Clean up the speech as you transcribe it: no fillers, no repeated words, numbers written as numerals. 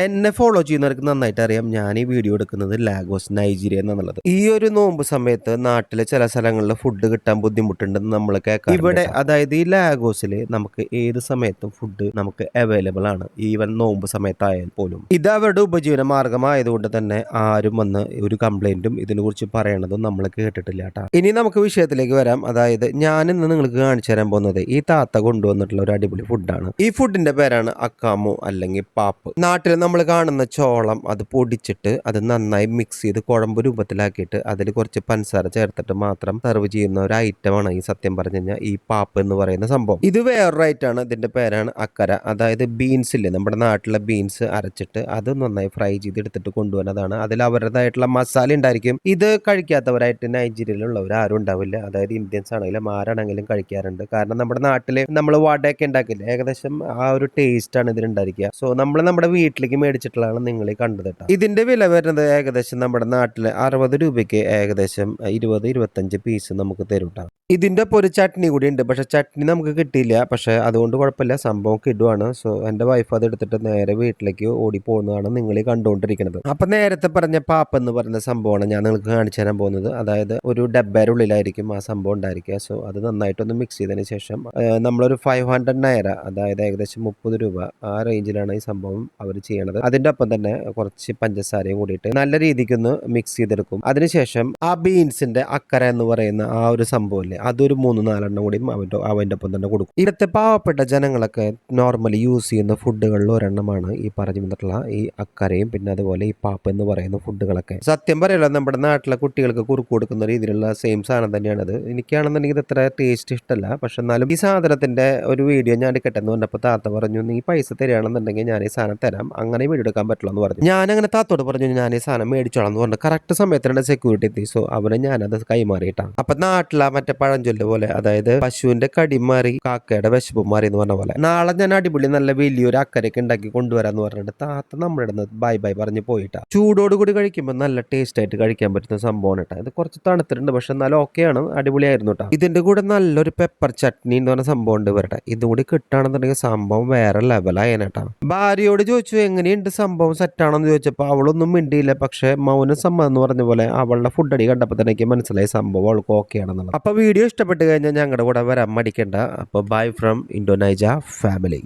എന്നെ ഫോളോ ചെയ്യുന്നവർക്ക് നന്നായിട്ട് അറിയാം ഞാൻ ഈ വീഡിയോ എടുക്കുന്നത് ലാഗോസ് നൈജീരിയ എന്നുള്ളത്. ഈ ഒരു നോമ്പ് സമയത്ത് നാട്ടിലെ ചില സ്ഥലങ്ങളിൽ ഫുഡ് കിട്ടാൻ ബുദ്ധിമുട്ടുണ്ടെന്ന് നമ്മൾ കേൾക്കാം. ഇവിടെ അതായത് ഈ ലാഗോസിൽ നമുക്ക് ഏത് സമയത്തും ഫുഡ് നമുക്ക് അവൈലബിൾ ആണ്, ഈവൻ നോമ്പ് സമയത്തായാൽ പോലും. ഇത് അവരുടെ ഉപജീവന മാർഗമായതുകൊണ്ട് തന്നെ ആരും വന്ന് ഒരു കംപ്ലൈന്റും ഇതിനെക്കുറിച്ച് പറയണതും നമ്മൾ കേട്ടിട്ടില്ല കേട്ടോ. ഇനി നമുക്ക് വിഷയത്തിലേക്ക് വരാം. അതായത് ഞാൻ ഇന്ന് നിങ്ങൾക്ക് കാണിച്ചു തരാൻ പോകുന്നത് ഈ താത്ത കൊണ്ടുവന്നിട്ടുള്ള ഒരു അടിപൊളി ഫുഡാണ്. ഈ ഫുഡിന്റെ പേരാണ് അക്കാമോ അല്ലെങ്കിൽ പാപ്പ്. നാട്ടിൽ നമ്മൾ കാണുന്ന ചോളം അത് പൊടിച്ചിട്ട് അത് നന്നായി മിക്സ് ചെയ്ത് കുഴമ്പ് രൂപത്തിലാക്കിയിട്ട് അതിൽ കുറച്ച് പഞ്ചസാര ചേർത്തിട്ട് മാത്രം സെർവ് ചെയ്യുന്ന ഒരു ഐറ്റമാണ് ഈ സത്യം പറഞ്ഞു കഴിഞ്ഞാൽ ഈ പാപ്പ് എന്ന് പറയുന്ന സംഭവം. ഇത് വേറൊരു ഐറ്റമാണ്. ഇതിന്റെ പേരാണ് അക്കര. അതായത് ബീൻസ് ഇല്ലേ, നമ്മുടെ നാട്ടിലെ ബീൻസ് അരച്ചിട്ട് അത് നന്നായി ഫ്രൈ ചെയ്ത് എടുത്തിട്ട് കൊണ്ടുവന്നതാണ്. അതിൽ അവരുടേതായിട്ടുള്ള മസാല ഉണ്ടായിരിക്കും. ഇത് കഴിക്കാത്തവരായിട്ട് നൈജീരിയയിലുള്ളവർ ആരും ഉണ്ടാവില്ല. അതായത് ഇന്ത്യൻസ് ആണെങ്കിലും ആരാണെങ്കിലും കഴിക്കാറുണ്ട്. കാരണം നമ്മുടെ നാട്ടിൽ നമ്മൾ വടയൊക്കെ ഉണ്ടാക്കില്ല, ഏകദേശം ആ ഒരു ടേസ്റ്റ് ആണ് ഇതിലുണ്ടായിരിക്കുക. സോ നമ്മൾ നമ്മുടെ വീട്ടിലേക്ക് മേടിച്ചിട്ടുള്ളതാണ് നിങ്ങൾ കണ്ടത് കേട്ടോ. ഇതിന്റെ വില വരുന്നത് ഏകദേശം നമ്മുടെ നാട്ടിലെ 60 രൂപയ്ക്ക് ഏകദേശം 20-25 പീസ് നമുക്ക് തരും കേട്ടോ. ഇതിന്റെ ഒപ്പം ഒരു ചട്നി കൂടി ഉണ്ട്, പക്ഷെ ചട്നി നമുക്ക് കിട്ടിയില്ല. പക്ഷെ അതുകൊണ്ട് കുഴപ്പമില്ല, സംഭവം കിടുവാണ്. സോ എന്റെ വൈഫ് അത് എടുത്തിട്ട് നേരെ വീട്ടിലേക്ക് ഓടി പോകുന്നതാണ് നിങ്ങൾ കണ്ടുകൊണ്ടിരിക്കുന്നത്. അപ്പൊ നേരത്തെ പറഞ്ഞ പാപ്പ് എന്ന് പറയുന്ന സംഭവമാണ് ഞാൻ നിങ്ങൾക്ക് കാണിച്ചു തരാൻ പോകുന്നത്. അതായത് ഒരു ഡബ്ബയുടെ ഉള്ളിലായിരിക്കും ആ സംഭവം ഉണ്ടായിരിക്കുക. സോ അത് നന്നായിട്ടൊന്ന് മിക്സ് ചെയ്തതിന് ശേഷം നമ്മളൊരു 500 നാira, അതായത് ഏകദേശം 30 രൂപ ആ റേഞ്ചിലാണ് ഈ സംഭവം അവർ ചെയ്യണത്. അതിന്റെ ഒപ്പം തന്നെ കുറച്ച് പഞ്ചസാരയും കൂടിയിട്ട് നല്ല രീതിക്കൊന്ന് മിക്സ് ചെയ്തെടുക്കും. അതിനുശേഷം ആ ബീൻസിന്റെ അക്കര എന്ന് പറയുന്ന ആ ഒരു സംഭവം അതൊരു 3-4 കൂടിയും അവന്റെ ഒപ്പം തന്നെ കൊടുക്കും. ഇവിടുത്തെ പാവപ്പെട്ട ജനങ്ങളൊക്കെ നോർമലി യൂസ് ചെയ്യുന്ന ഫുഡുകളിൽ ഒരെണ്ണമാണ് ഈ പറഞ്ഞു വന്നിട്ടുള്ള ഈ അക്കരയും പിന്നെ അതുപോലെ ഈ പാപ്പ് എന്ന് പറയുന്ന ഫുഡുകളൊക്കെ. സത്യം പറയല്ല, നമ്മുടെ നാട്ടിലെ കുട്ടികൾക്ക് കുറുക്ക് കൊടുക്കുന്ന രീതിയിലുള്ള സെയിം സാധനം തന്നെയാണിത്. എനിക്കാണെന്നുണ്ടെങ്കിൽ ഇത് അത്ര ടേസ്റ്റ് ഇഷ്ടമല്ല, പക്ഷെ എന്നാലും ഈ സാധനത്തിന്റെ ഒരു വീഡിയോ ഞാൻ എടുക്കട്ടെ എന്ന് പറഞ്ഞപ്പോൾ താത്ത പറഞ്ഞു നീ പൈസ തരികയാണെന്നുണ്ടെങ്കിൽ ഞാൻ ഈ സാധനം തരാം, അങ്ങനെ വീഡിയോ എടുക്കാൻ പറ്റുള്ളൂ എന്ന് പറഞ്ഞു. ഞാൻ അങ്ങനെ താത്തോട് പറഞ്ഞു ഞാൻ ഈ സാധനം മേടിച്ചോളാം എന്ന് പറഞ്ഞു. കറക്റ്റ് സമയത്തിനാണ് സെക്യൂരിറ്റി എത്തി. സോ അവനെ ഞാനത് കൈമാറിയിട്ടാണ്. അപ്പൊ നാട്ടിലാ മറ്റേ പഴഞ്ചൊല്ല് പോലെ, അതായത് പശുവിന്റെ കടി മാറി കാക്കയുടെ വിശപ്പ് മാറി എന്ന് പറഞ്ഞ പോലെ, നാളെ ഞാൻ അടിപൊളി നല്ല വലിയൊരു അക്കരയൊക്കെ ഉണ്ടാക്കി കൊണ്ടുവരാന്ന് പറഞ്ഞിട്ട് താത്ത നമ്മുടെ ബൈ ബൈ പറഞ്ഞ് പോയിട്ടാ. ചൂടോടുകൂടി കഴിക്കുമ്പോൾ നല്ല ടേസ്റ്റ് ആയിട്ട് കഴിക്കാൻ പറ്റുന്ന സംഭവമാണ് കേട്ടോ. ഇത് കുറച്ച് തണുത്തിട്ടുണ്ട്, പക്ഷെ എന്നാലും ഓക്കെയാണ്, അടിപൊളിയായിരുന്നു കേട്ടോ. ഇതിന്റെ കൂടെ നല്ലൊരു പെപ്പർ ചട്നി എന്ന് പറഞ്ഞ സംഭവം ഉണ്ട് ഇവരുടെ. ഇതും കൂടി കിട്ടുകയാണെന്നുണ്ടെങ്കിൽ സംഭവം വേറെ ലെവലായേട്ടാ. ഭാര്യയോട് ചോദിച്ചു എങ്ങനെയുണ്ട് സംഭവം, സെറ്റാണെന്ന് ചോദിച്ചപ്പോൾ അവളൊന്നും മിണ്ടിയില്ല. പക്ഷെ മൗന സമ്മതം എന്ന് പറഞ്ഞ പോലെ അവളുടെ ഫുഡ് അടി കണ്ടപ്പോൾ തന്നെ എനിക്ക് മനസ്സിലായി സംഭവം അവൾക്ക് ഓക്കെ ആണെന്നുള്ളത്. അപ്പൊ വീഡിയോ ഇഷ്ടപ്പെട്ട് കഴിഞ്ഞാൽ ഞങ്ങളുടെ കൂടെ വരാൻ മടിക്കണ്ട. അപ്പോൾ ബൈ ഫ്രം ഇൻഡോനൈജ ഫാമിലി.